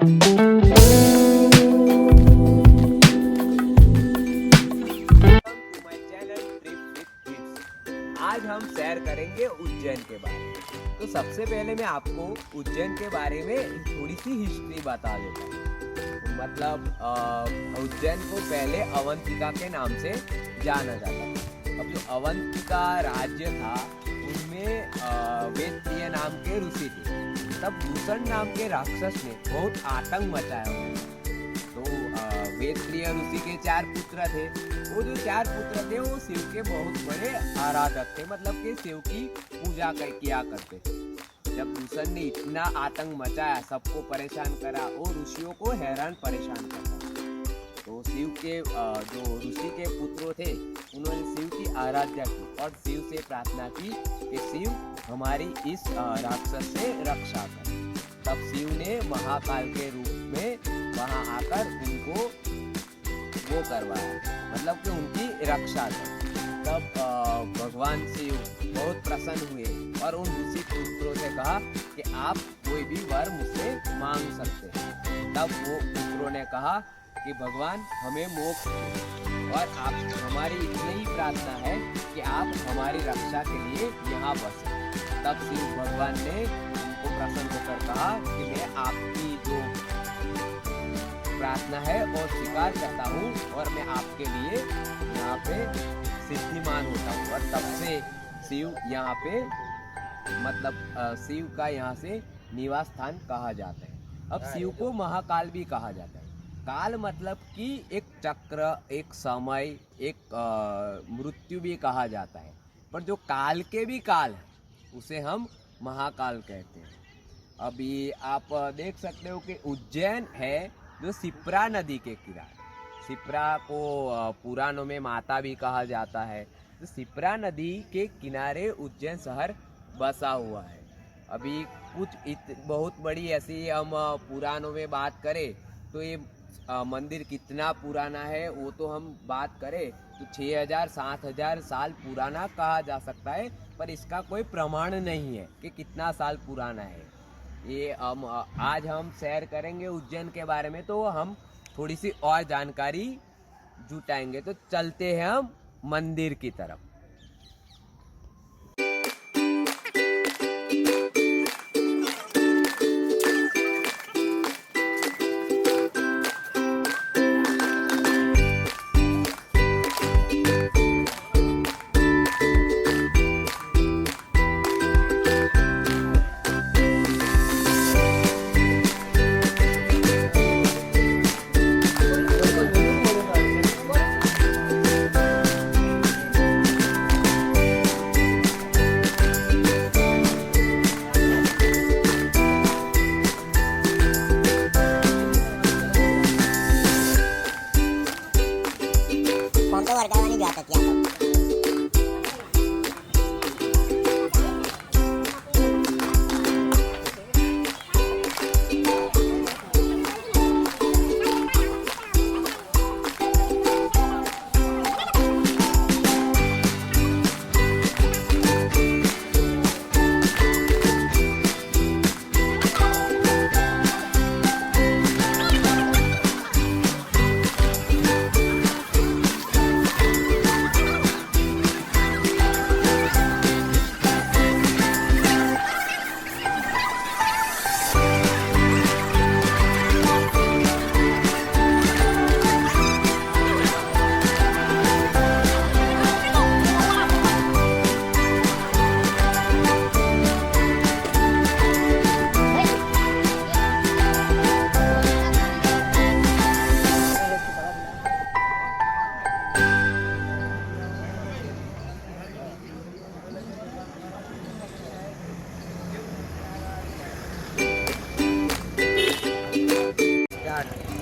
आज हम सैर करेंगे उज्जैन के बारे में। तो सबसे पहले मैं आपको उज्जैन के बारे में थोड़ी सी हिस्ट्री बता देता हूँ। मतलब उज्जैन को पहले अवंतिका के नाम से जाना जाता था। अब जो अवंतिका राज्य था उनमें वेदप्रिय नाम के ऋषि थे। तब दूषण नाम के राक्षस ने बहुत आतंक मचाया हुआ। तो वेदप्रिय ऋषि के 4 पुत्र थे। वो जो 4 पुत्र थे वो शिव के बहुत बड़े आराधक थे, मतलब कि शिव की पूजा किया करते थे। जब दूषण ने इतना आतंक मचाया, सबको परेशान करा और ऋषियों को हैरान परेशान करता, तो शिव के जो ऋषि के पुत्रों थे उन्होंने शिव की आराधना की और शिव से प्रार्थना की कि शिव हमारी इस राक्षस से रक्षा कर। तब शिव ने महाकाल के रूप में वहां आकर उनको वो करवाया, मतलब कि उनकी रक्षा कर। तब भगवान शिव बहुत प्रसन्न हुए और उन ऋषि पुत्रों से कहा कि आप कोई भी वर मुझसे मांग सकते हैं। तब वो पुत्रों ने कहा कि भगवान हमें मोक्ष दो और आप हमारी इतनी ही प्रार्थना है कि आप हमारी रक्षा के लिए यहाँ बसे। तब शिव भगवान ने उनको प्रसन्न होकर कहा कि मैं आपकी जो प्रार्थना है और स्वीकार करता हूँ और मैं आपके लिए यहाँ पे सिद्धिमान होता हूँ। और तब से शिव यहाँ पे मतलब शिव का यहाँ से निवास स्थान कहा जाता है। अब शिव को महाकाल भी कहा जाता है। काल मतलब कि एक चक्र, एक समय, एक मृत्यु भी कहा जाता है। पर जो काल के भी काल है उसे हम महाकाल कहते हैं। अभी आप देख सकते हो कि उज्जैन है जो शिप्रा नदी के किनारे। शिप्रा को पुराणों में माता भी कहा जाता है। तो शिप्रा नदी के किनारे उज्जैन शहर बसा हुआ है। अभी कुछ बहुत बड़ी ऐसी हम पुराणों में बात करें तो ये मंदिर कितना पुराना है वो तो हम बात करें तो 6000-7000 साल पुराना कहा जा सकता है, पर इसका कोई प्रमाण नहीं है कि कितना साल पुराना है। ये आज हम सैर करेंगे उज्जैन के बारे में, तो हम थोड़ी सी और जानकारी जुटाएंगे। तो चलते हैं हम मंदिर की तरफ।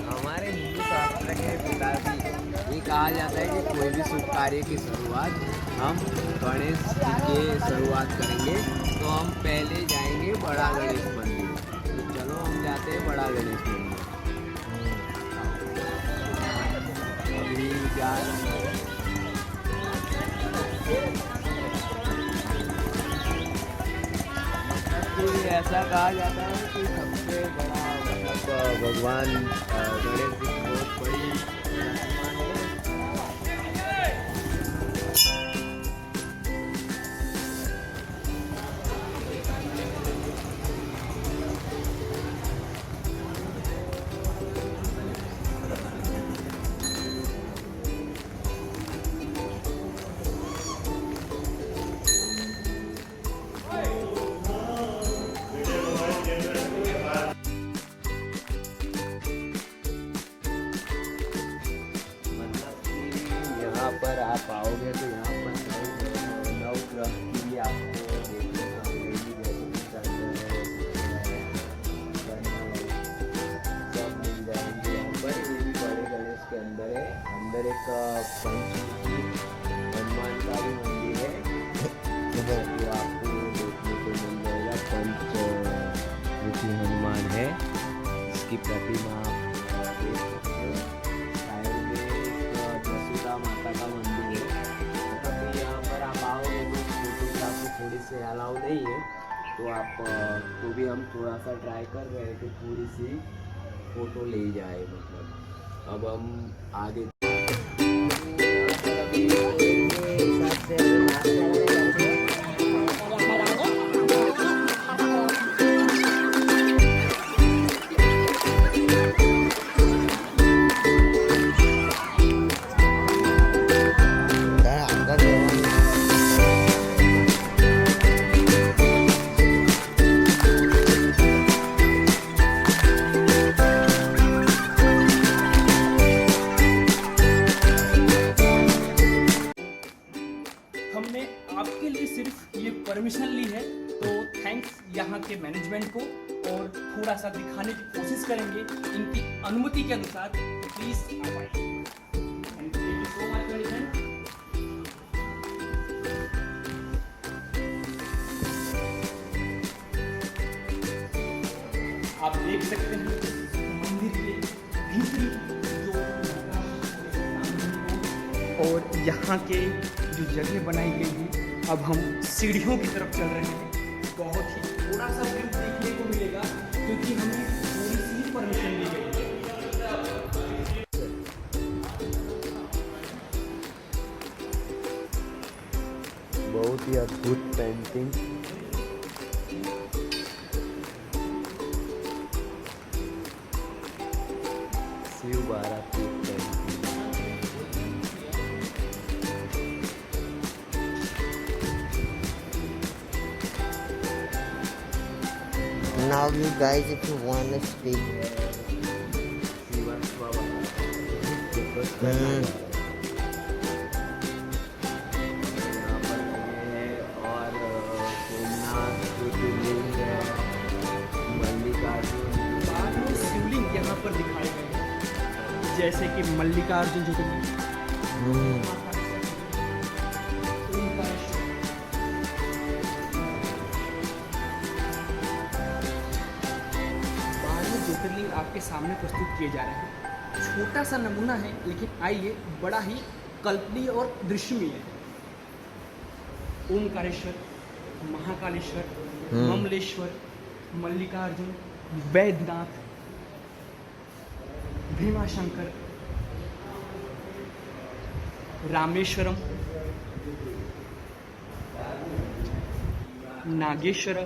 हमारे हिंदू शास्त्र के मुताबिक ये कहा जाता है कि कोई भी शुभ कार्य की शुरुआत हम गणेश जी के शुरुआत करेंगे। तो हम पहले जाएंगे बड़ा गणेश मंदिर। तो चलो हम जाते हैं बड़ा गणेश मंदिर। अभी जा ऐसा कहा जाता है कि सबसे बड़ा भगवान गणेश जी की बहुत बड़ी प्रतिमा है। यहाँ पर आप आओगे तो यहाँ पर नवग्रह की भी आपको देखने को मिलेगी, जैसे सब मिल जाएंगे यहाँ पर। ये भी बड़े गणेश के अंदर है। अंदर एक पंचमुखी हनुमान का भी मंदिर है जो आपको देखने को मिल जाएगा। पंचमुखी हनुमान है, इसकी प्रतिमा आप देख सकते हो। माता का मंदिर है। मतलब यहाँ पर आप आओगे तो फोटोग्राफी थोड़ी सी अलाउ नहीं है, तो आप तो भी हम थोड़ा सा ट्राई कर रहे हैं कि थोड़ी सी फोटो ले जाए। मतलब अब हम आगे हमने आपके लिए सिर्फ ये परमिशन ली है, तो थैंक्स यहाँ के मैनेजमेंट को, और थोड़ा सा दिखाने की कोशिश करेंगे इनकी अनुमति के अनुसार। प्लीज आप आइए। Thank you so much management. आप देख सकते हैं मंदिर के भीतरी जो और यहाँ के जो जगह बनाई गई है। अब हम सीढ़ियों की तरफ चल रहे हैं। बहुत ही थोड़ा सा व्यू देखने को मिलेगा क्योंकि हमें थोड़ी सी परमिशन दी गई है। बहुत ही अद्भुत पेंटिंग। शिव बारात की painting. Now you guys, if you want to speak. यहाँ पर है और सोमनाथ ज्योतिर्लिंग है, मल्लिकार्जुन। बाद में शिवलिंग यहाँ पर दिखाए गए हैं, जैसे कि मल्लिकार्जुन ज्योतिर्लिंग, ज्योतिर्लिंग आपके सामने प्रस्तुत किए जा रहे हैं। छोटा सा नमूना है, लेकिन आइए बड़ा ही कल्पनीय और दृश्यमीय है। ओमकारेश्वर, महाकालेश्वर, ममलेश्वर, मल्लिकार्जुन, वैद्यनाथ, भीमाशंकर, रामेश्वरम, नागेश्वर,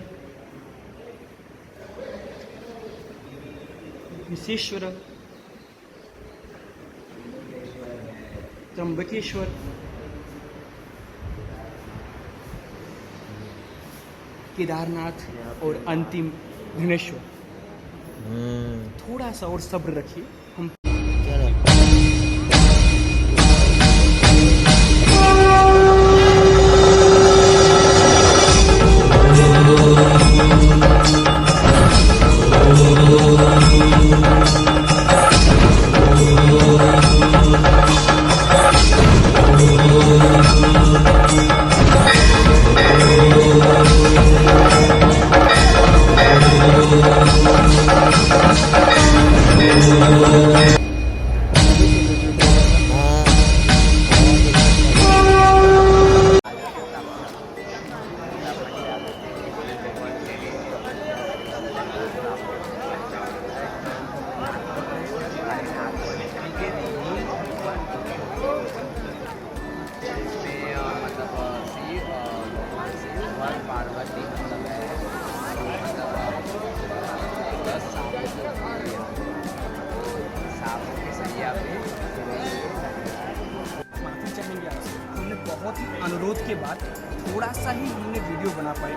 विशेश्वर, त्र्यंबकेश्वर, केदारनाथ और अंतिम घृणेश्वर। थोड़ा सा और सब्र रखिए, हम Oh के बाद थोड़ा सा ही हमने वीडियो बना पाए,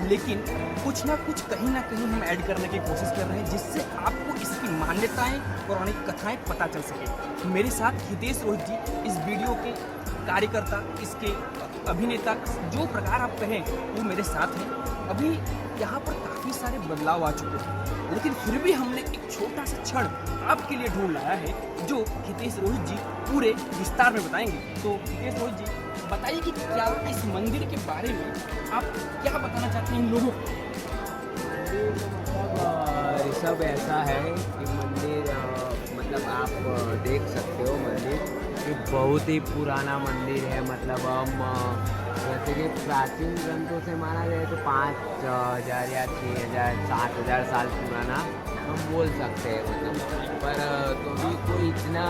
लेकिन कुछ ना कुछ कहीं ना कहीं हम ऐड करने की कोशिश कर रहे हैं जिससे आपको इसकी मान्यताएं, पौराणिक कथाएं पता चल सके। मेरे साथ हितेश रोहित जी इस वीडियो के कार्यकर्ता, इसके अभिनेता, जो प्रकार आप कहें वो मेरे साथ हैं। अभी यहाँ पर काफ़ी सारे बदलाव आ चुके हैं, लेकिन फिर भी हमने एक छोटा सा क्षण आपके लिए ढूंढ लाया है जो हितेश रोहित जी पूरे विस्तार में बताएंगे। तो हितेश रोहित जी बताइए कि क्या इस मंदिर के बारे में आप क्या बताना चाहते हैं इन लोगों को? ऋषभ ऐसा है कि मंदिर मतलब आप देख सकते हो मंदिर कि बहुत ही पुराना मंदिर है। मतलब हम जैसे कि प्राचीन ग्रंथों से माना जाए तो 5,000 या 6,000 7,000 साल पुराना हम बोल सकते हैं। मतलब पर तो भी कोई इतना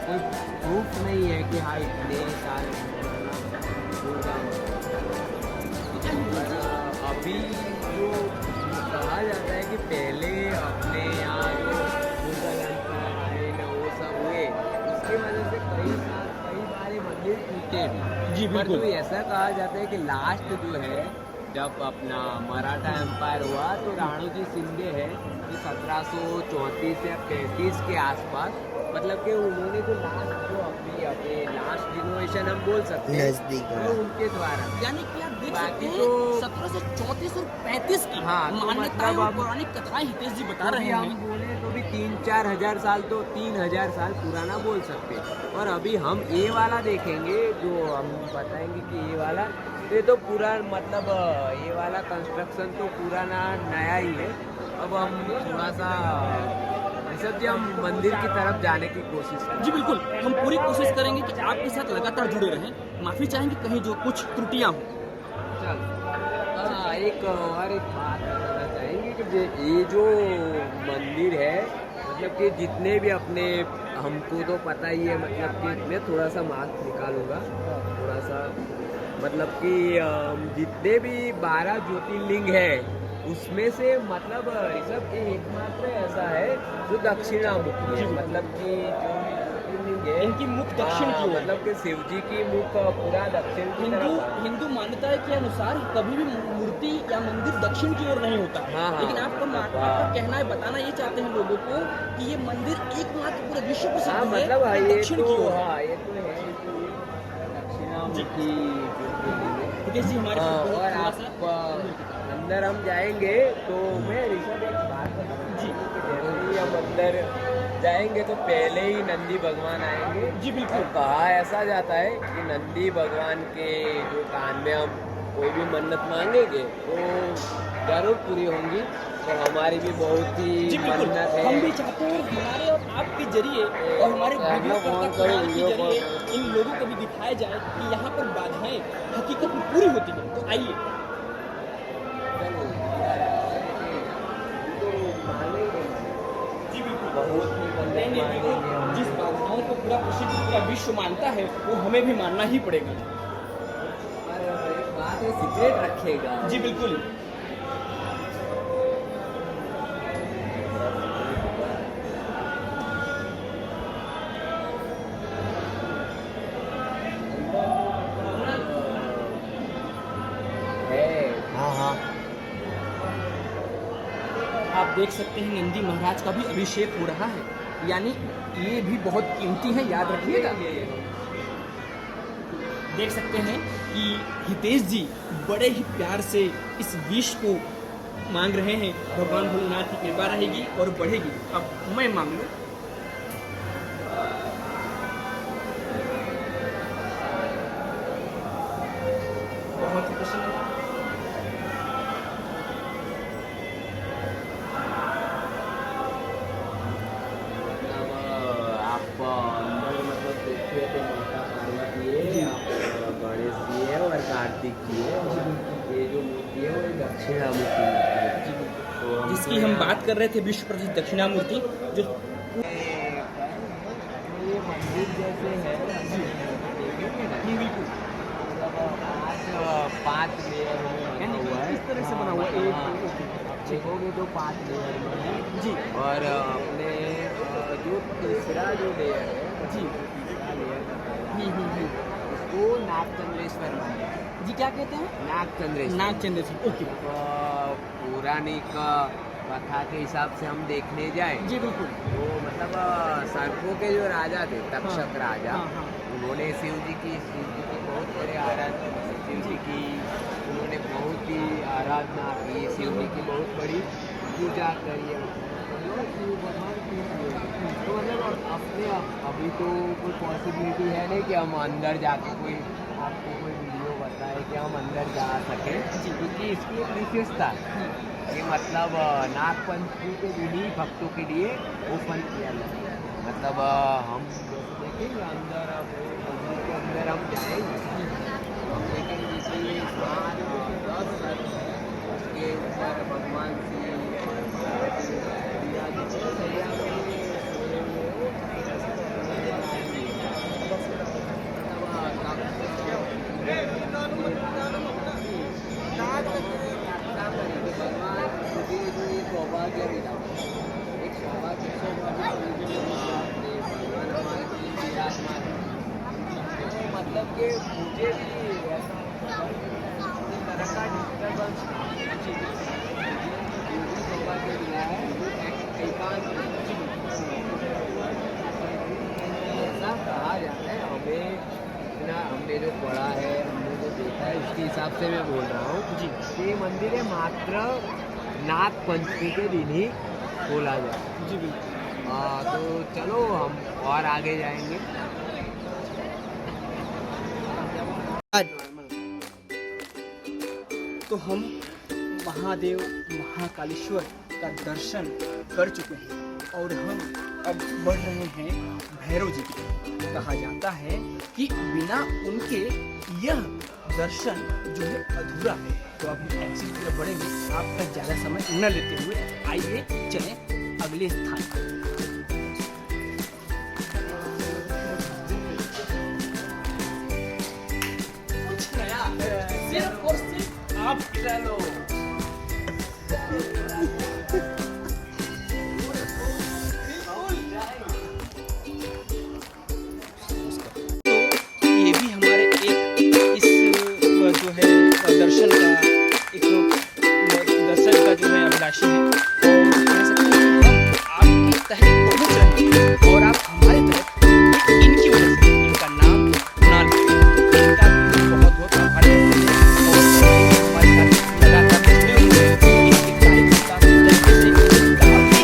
कोई प्रूफ नहीं है कि हाँ इतने साल पुराना होगा। पर अभी जो कहा जाता है कि पहले अपने यहाँ जो मुगल एम्पायर आए ना वो सब हुए, उसकी वजह से कई बारे मंदिर टूटे भी। जी पर बिल्कुल। तो ऐसा कहा जाता है कि लास्ट जो है जब अपना मराठा एम्पायर हुआ तो राणोजी शिंदे है कि 1734 या 35 के आसपास, मतलब कि उन्होंने जो अपने लास्ट रिनोवेशन हम बोल सकते हैं नजदीक है। वो उनके द्वारा। यानी कि आप देख बाकी सकते हैं तो- 1734 और 35 की हाँ, तो मान्यताएं मतलब और अब- पौराणिक कथाएं हितेश जी बता तो रहे भी हम हैं। बोले तो भी 3-4 हजार साल तो 3,000 साल पुराना बोल सकते हैं। और अभी हम ये वाला देखेंगे जो हम बताएंगे कि ये वाला ये तो पूरा मतलब ये वाला कंस्ट्रक्शन तो पुराना नया ही है। अब हम थोड़ा सा ऋषभ जी हम मंदिर की तरफ जाने की कोशिश करें। जी बिल्कुल, हम पूरी कोशिश करेंगे कि आपके साथ लगातार जुड़े रहें। माफी चाहेंगे कहीं जो कुछ त्रुटियां हों। चल एक और एक बात बताना चाहेंगे कि ये जो मंदिर है मतलब कि जितने भी अपने हमको तो पता ही है, मतलब कि मैं थोड़ा सा मास्क निकालूंगा थोड़ा सा, मतलब कि जितने भी 12 ज्योतिर्लिंग है उसमें से मतलब ऋषभ एकमात्र ऐसा है जो दक्षिणामुखी है। मतलब कि जो ज्योतिर्लिंग है इनकी मुख दक्षिण की ओर। मतलब कि शिव जी की मुख पूरा दक्षिण की तरफ है। हिंदू मान्यता के अनुसार कभी भी मूर्ति या मंदिर दक्षिण की ओर नहीं होता। हाँ, हाँ। लेकिन आपका कहना है, बताना ये चाहते हैं लोगों को कि ये मंदिर एकमात्र पूरे विश्व प्रसिद्ध हाँ है मतलब जो ये दक्षिण तो की ओर है। हाँ ये तो है कि दक्षिणामुखी ज्योतिर्लिंग है। हितेश जी हमारे हाँ, साथ और थोड़ा आप सा अंदर हम जाएंगे तो मैं ऋषभ एक बात बताऊँ जी। कि जैसे ही हम अंदर जाएंगे तो पहले ही नंदी भगवान आएंगे। जी बिल्कुल। और कहा ऐसा जाता है कि नंदी भगवान के जो कान में हम कोई भी मन्नत मांगेंगे तो जरूर पूरी होंगी। तो हमारी भी बहुत जी ही बिल्कुल, मन्नत है। हम भी चाहते हैं हमारे और आपके जरिए और हमारे वीडियो के जरिए इन लोगों को भी दिखाया जाए कि यहाँ पर बाधाएं हकीकत में पूरी होती हैं। तो आइए जी बिल्कुल, बहुत ही नहीं, नहीं, बिल्कुल, जिस बाधाओं को पूरा प्रसिद्ध पूरा विश्व मानता है वो हमें भी मानना ही पड़ेगा। बात है सीक्रेट रखेगा। जी बिल्कुल। हाँ हाँ। आप देख सकते हैं नंदी महाराज का भी अभिषेक हो रहा है, यानी ये भी बहुत कीमती है, याद रखिएगा। देख सकते हैं कि हितेश जी बड़े ही प्यार से इस विश को मांग रहे हैं। भगवान भोलेनाथ की कृपा रहेगी और बढ़ेगी। अब मैं मांग लूँ। बहुत ही प्रसन्न। आप अंदर मतलब देखिए तो माता पार्वती है, आप गणेश जी है और कार्तिक जी है। ये जो मूर्ति है वो दक्षिणामुखी मूर्ति है। तो जिसकी हम बात कर रहे थे विश्व प्रसिद्ध दक्षिणामूर्ति, जो ये मंदिर जैसे है देखेंगे ना, पाँच लेयर में बना हुआ है। इस तरह से बना हुआ है। आप देखोगे तो 5 लेयर में है जी और अपने जो तीसरा जो लेयर है जी। तीसरा लेयर इसको नागचंद्रेश्वर मंदिर, जी क्या कहते हैं? नागचंद्रेश्वर। नागचंद्रेश्वर, ओके। पौराणिक कथा के हिसाब से हम देखने जाए जी बिल्कुल। तो मतलब सर्पों के जो राजा थे, तक्षक राजा, हाँ, हाँ। उन्होंने शिव जी की बहुत बड़े आराधना, शिव जी की उन्होंने बहुत ही आराधना की, शिव जी की बहुत बड़ी पूजा करी है। शिव भगवान की तो मतलब अपने अभी तो कोई पॉसिबिलिटी है नहीं कि हम अंदर जाके कोई आपको कोई वीडियो बताए कि हम अंदर जा सकें, क्योंकि इसकी एक विशेषता है कि मतलब नागपंचमी के दिन ही भक्तों के लिए ओपन किया जाता है। मतलब हम जैसे देखेंगे अंदर, अब मंदिर के अंदर हम जाएंगे, हम देखेंगे जैसे 7-10 उसके ऊपर भगवान शिव और पार्वती सौभाग्य मिला, एक सौभाग्य भगवान हमारे विराजमान है। तो मतलब कि मुझे भी ऐसा तरह का डिस्टर्बेंस सौभाग्य मिला है, एकांत ऐसा कहा जाता है। हमें इतना हमने जो पढ़ा है, हमने जो देखा है, उसके हिसाब से मैं बोल रहा हूँ जी। ये मंदिर है मात्र नाग पंचमी के दिन ही खोला जाए जी बिल्कुल। तो चलो हम और आगे जाएंगे। तो हम महादेव महाकालेश्वर का दर्शन कर चुके हैं और हम अब बढ़ रहे हैं भैरव जी की। कहा जाता है कि बिना उनके यह दर्शन जो है अधूरा है। तो अब हम एक्सिस की तरफ बढ़ेंगे, आपका ज़्यादा समय न लेते हुए आइए चलें अगले स्थान पर। कुछ नया सिर्फ और सिर्फ आप चलो। दर्शन का जो है अभिलाषी है और कह सकते हैं हम आपके तहत पहुंच रहे हैं और आप हमारे तहत इनकी वजह से। इनका नाम कुणाल, इनका बहुत बहुत आभार करते हैं और हमारे साथ लगातार जुड़े हुए हैं। इनके कार्यक्रम का तरीके से काफी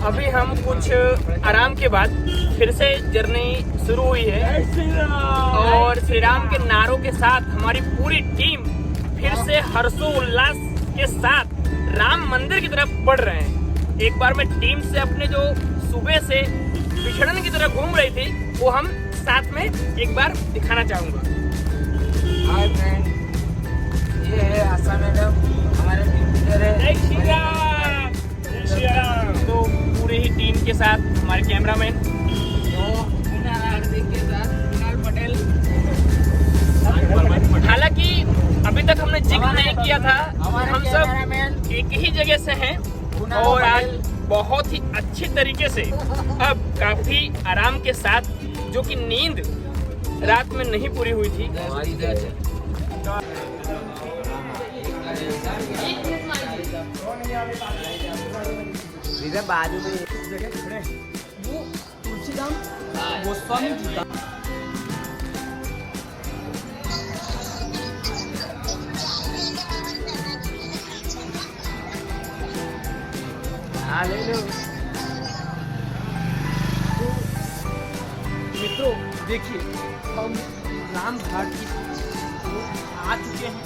अभी हम कुछ आराम के बाद फिर से जर्नी शुरू हुई है और श्री राम के नारों के साथ हमारी पूरी टीम फिर से हर्षोल्लास के साथ राम मंदिर की तरफ बढ़ रहे हैं। एक बार मैं टीम से अपने जो सुबह से बिछड़न की तरफ घूम रही थी वो हम साथ में एक बार दिखाना चाहूँगा। हाय फ्रेंड, ये है आशा मैडम, हमारे टीम लीडर है। जय श्री राम, जय श्री राम। तो पूरे ही टीम के साथ हमारे कैमरामैन हार्दिक के साथ कुणाल पटेल। हालांकि अभी तक हमने जिक्र नहीं किया था, हम सब एक ही जगह से हैं और आज बहुत ही अच्छी तरीके से अब काफी आराम के साथ, जो कि नींद रात में नहीं पूरी हुई थी। इधर बाजू में जगह खड़े हैं वो तुलसीराम गोस्वामी जी का तो देखिए हम राम घाट की आ चुके हैं,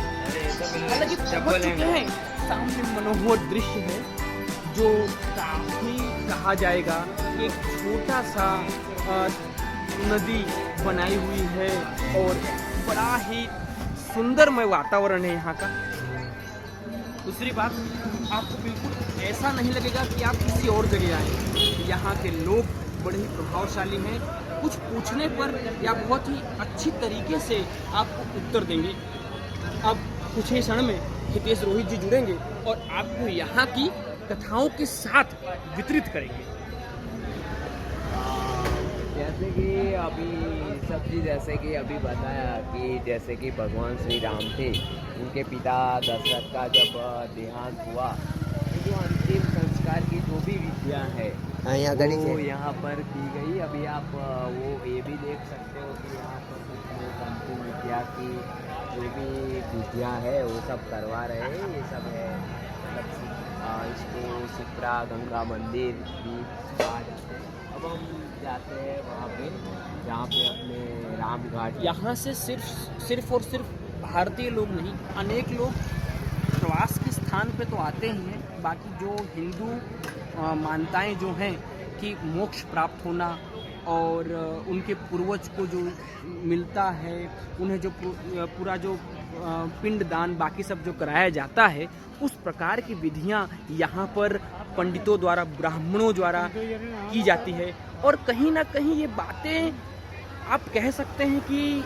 हालांकि पहुंच चुके हैं। सामने मनोहर दृश्य है जो काफी कहा जाएगा कि एक छोटा सा नदी बनाई हुई है और बड़ा ही सुंदरमय वातावरण है यहाँ का। दूसरी बात, आपको बिल्कुल ऐसा नहीं लगेगा कि आप किसी और जगह आए। यहाँ के लोग बड़े ही प्रभावशाली हैं, कुछ पूछने पर या बहुत ही अच्छी तरीके से आपको उत्तर देंगे। अब कुछ ही क्षण में हितेश रोहित जी जुड़ेंगे और आपको यहाँ की कथाओं के साथ वितरित करेंगे। जैसे कि अभी सब चीज़ जैसे कि अभी बताया कि जैसे कि भगवान श्री राम थे, उनके पिता दशरथ का जब देहांत हुआ तो जो अंतिम संस्कार की जो भी विधियाँ है वो यहाँ पर की गई। अभी आप वो ये भी देख सकते हो कि यहाँ पर कुछ अंतिम विद्या की जो भी विधियाँ है वो सब करवा रहे हैं। ये सब है मतलब इसको शिप्रा गंगा मंदिर भी कहा जाता है। अब हम जाते हैं वहाँ पे जहाँ पे अपने राम घाट। यहाँ से सिर्फ और सिर्फ भारतीय लोग नहीं, अनेक लोग प्रवास के स्थान पे तो आते ही हैं। बाकी जो हिंदू मान्यताएं जो हैं कि मोक्ष प्राप्त होना और उनके पूर्वज को जो मिलता है, उन्हें जो पूरा जो पिंडदान बाकी सब जो कराया जाता है, उस प्रकार की विधियां यहाँ पर पंडितों द्वारा, ब्राह्मणों द्वारा की जाती है। और कहीं ना कहीं ये बातें आप कह सकते हैं कि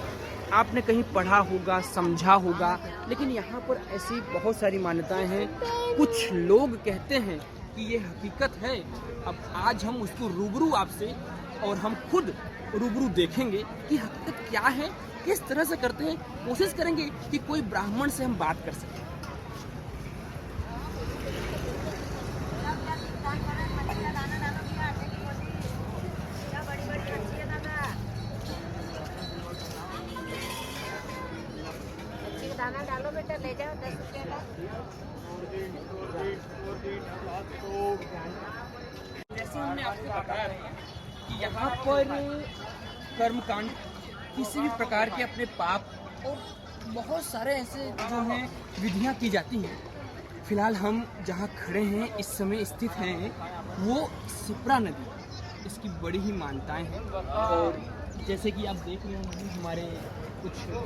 आपने कहीं पढ़ा होगा, समझा होगा, लेकिन यहाँ पर ऐसी बहुत सारी मान्यताएं हैं। कुछ लोग कहते हैं कि ये हकीकत है। अब आज हम उसको रूबरू आपसे और हम खुद रूबरू देखेंगे कि हकीकत क्या है, किस तरह से करते हैं। कोशिश करेंगे कि कोई ब्राह्मण से हम बात कर सकें। दाना डालो बेटा, ले जाओ 10 रुपये का। जैसे हमने आपको बताया कि यहाँ पर कर्मकांड, किसी भी प्रकार के अपने पाप और बहुत सारे ऐसे जो हैं विधियाँ की जाती हैं। फिलहाल हम जहाँ खड़े हैं इस समय स्थित हैं वो शिप्रा नदी, इसकी बड़ी ही मान्यताएं हैं। और जैसे कि आप देख रहे हैं हमारे कुछ लोग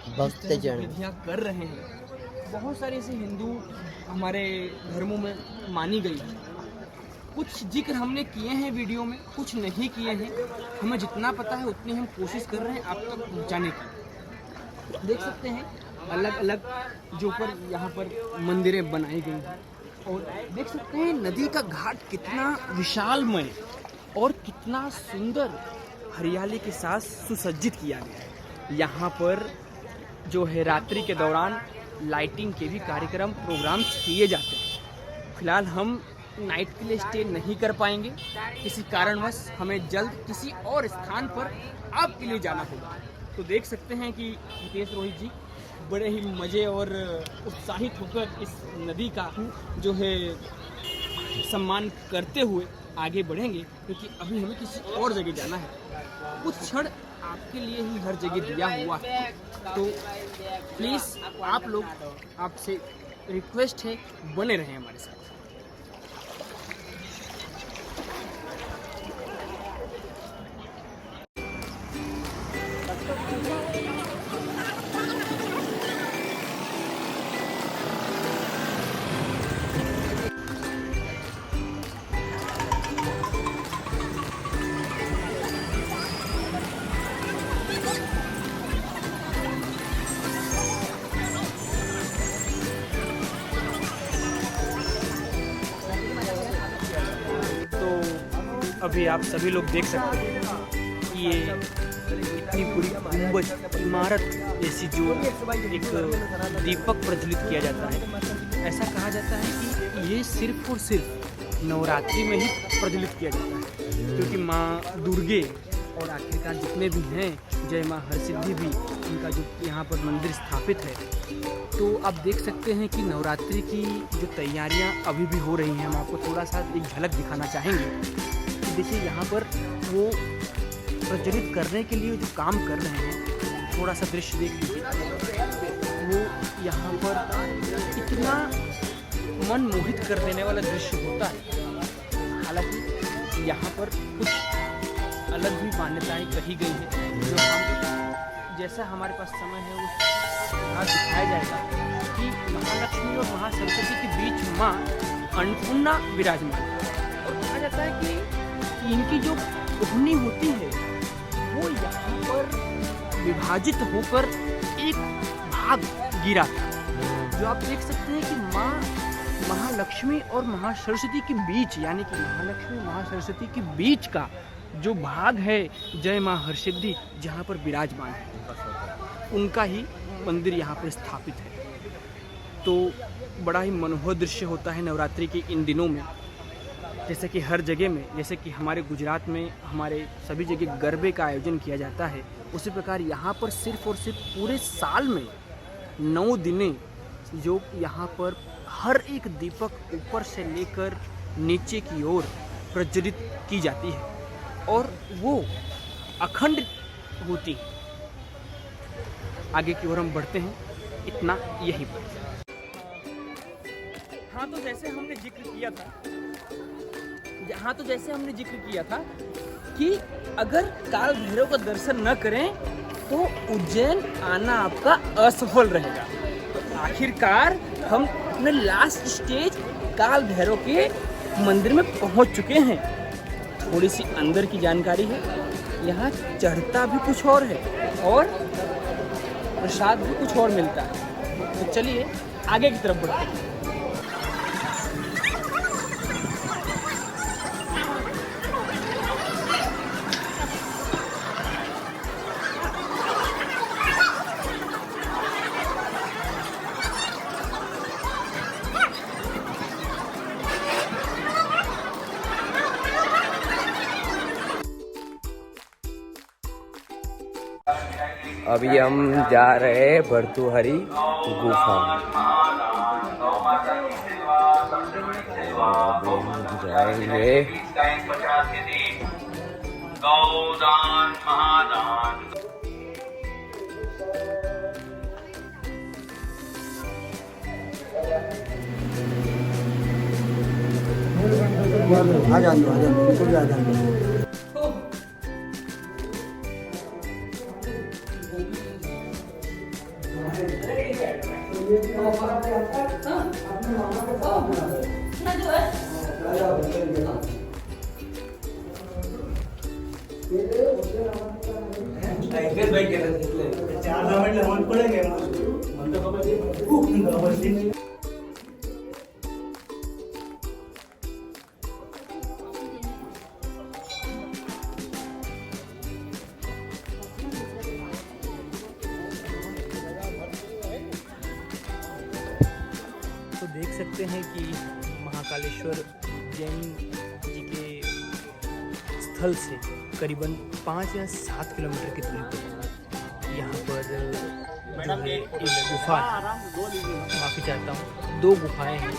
भक्तजन विधियाँ कर रहे हैं। बहुत सारे ऐसे हिंदू हमारे धर्मों में मानी गई है। कुछ जिक्र हमने किए हैं वीडियो में, कुछ नहीं किए हैं। हमें जितना पता है उतनी हम कोशिश कर रहे हैं आप तक पहुँचाने की। देख सकते हैं अलग अलग जो पर यहाँ पर मंदिरें बनाई गई हैं और देख सकते हैं नदी का घाट कितना विशालमय और कितना सुंदर हरियाली के साथ सुसज्जित किया गया है। यहाँ पर जो है रात्रि के दौरान लाइटिंग के भी कार्यक्रम प्रोग्राम्स किए जाते हैं। फिलहाल हम नाइट के लिए स्टे नहीं कर पाएंगे, किसी कारणवश हमें जल्द किसी और स्थान पर आपके लिए जाना होगा। तो देख सकते हैं कि हितेश रोहित जी बड़े ही मज़े और उत्साहित होकर इस नदी का जो है सम्मान करते हुए आगे बढ़ेंगे, क्योंकि अभी हमें किसी और जगह जाना है। कुछ क्षण आपके लिए ही हर जगह दिया हुआ है, तो प्लीज़ आप लोग, आपसे रिक्वेस्ट है बने रहें हमारे साथ। अभी आप सभी लोग देख सकते हैं कि ये इतनी बड़ी गुंबज इमारत जैसी जो एक दीपक प्रज्वलित किया जाता है। ऐसा कहा जाता है कि ये सिर्फ और सिर्फ नवरात्रि में ही प्रज्वलित किया जाता है, क्योंकि माँ दुर्गे और आखिरकार जितने भी हैं, जय माँ हरसिद्धि भी उनका जो यहाँ पर मंदिर स्थापित है। तो आप देख सकते हैं कि नवरात्रि की जो तैयारियाँ अभी भी हो रही हैं। हम आपको थोड़ा सा एक झलक दिखाना चाहेंगे। देखिए यहाँ पर वो प्रज्वलित करने के लिए जो काम कर रहे हैं, थोड़ा सा दृश्य देख लीजिए। वो यहाँ पर इतना मन मोहित कर देने वाला दृश्य होता है। हालांकि यहाँ पर कुछ अलग भी मान्यताएं कही गई हैं, जो हम जैसा हमारे पास समय है उस यहाँ दिखाया जाएगा कि महालक्ष्मी और महासरस्वती के बीच माँ अन्नपूर्णा विराजमान है। और कहा जाता है कि इनकी जो कोहनी होती है वो यहाँ पर विभाजित होकर एक भाग गिरा था, जो आप देख सकते हैं कि माँ महालक्ष्मी और महासरस्वती के बीच, यानी कि महालक्ष्मी महासरस्वती के बीच का जो भाग है जय माँ हरसिद्धि जहाँ पर विराजमान है, उनका ही मंदिर यहाँ पर स्थापित है। तो बड़ा ही मनोहर दृश्य होता है नवरात्रि के इन दिनों में। जैसे कि हर जगह में, जैसे कि हमारे गुजरात में हमारे सभी जगह गरबे का आयोजन किया जाता है, उसी प्रकार यहाँ पर सिर्फ और सिर्फ पूरे साल में 9 दिने जो यहाँ पर हर एक दीपक ऊपर से लेकर नीचे की ओर प्रज्वलित की जाती है और वो अखंड होती है। आगे की ओर हम बढ़ते हैं, इतना यही पर। हाँ, तो जैसे हमने जिक्र किया था कि अगर काल भैरव का दर्शन न करें तो उज्जैन आना आपका असफल रहेगा। तो आखिरकार हम अपने लास्ट स्टेज काल भैरव के मंदिर में पहुंच चुके हैं। थोड़ी सी अंदर की जानकारी है, यहाँ चढ़ता भी कुछ और है और प्रसाद भी कुछ और मिलता है। तो चलिए आगे की तरफ बढ़ते हैं। अभी हम जा रहे हैं भर्तृहरि गुफा। जाएंगे गौदान महादान। आ जाओ। तो देख सकते हैं कि महाकालेश्वर जैन जी के स्थल से करीबन 5 या 7 किलोमीटर की दूरी पर यहाँ पर जो है एक गुफा, माफ़ी चाहता हूँ, 2 गुफाएं हैं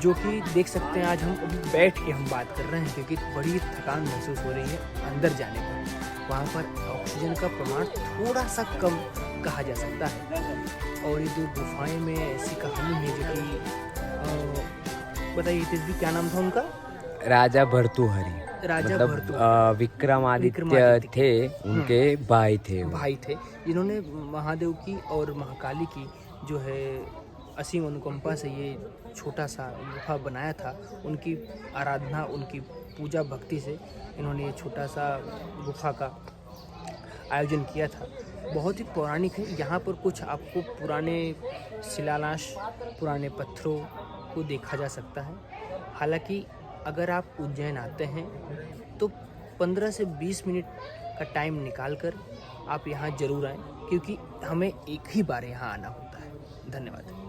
जो कि देख सकते हैं। आज हम अभी बैठ के हम बात कर रहे हैं क्योंकि बड़ी थकान महसूस हो रही है अंदर जाने पर। वहाँ पर ऑक्सीजन का प्रमाण थोड़ा सा कम कहा जा सकता है। और ये 2 गुफाएं में ऐसी कहानी है जो कि बताइए तेजवी, क्या नाम था उनका? राजा भर्तृहरि, राजा मतलब विक्रमादित्य थे, उनके भाई थे जिन्होंने महादेव की और महाकाली की जो है असीम अनुकंपा से ये छोटा सा गुफा बनाया था। उनकी आराधना, उनकी पूजा भक्ति से इन्होंने ये छोटा सा गुफा का आयोजन किया था। बहुत ही पौराणिक है। यहाँ पर कुछ आपको पुराने शिलान्यास, पुराने पत्थरों को देखा जा सकता है। हालांकि अगर आप उज्जैन आते हैं तो 15 से 20 मिनट का टाइम निकाल कर आप यहाँ ज़रूर आएँ, क्योंकि हमें एक ही बार यहाँ आना होता है। धन्यवाद।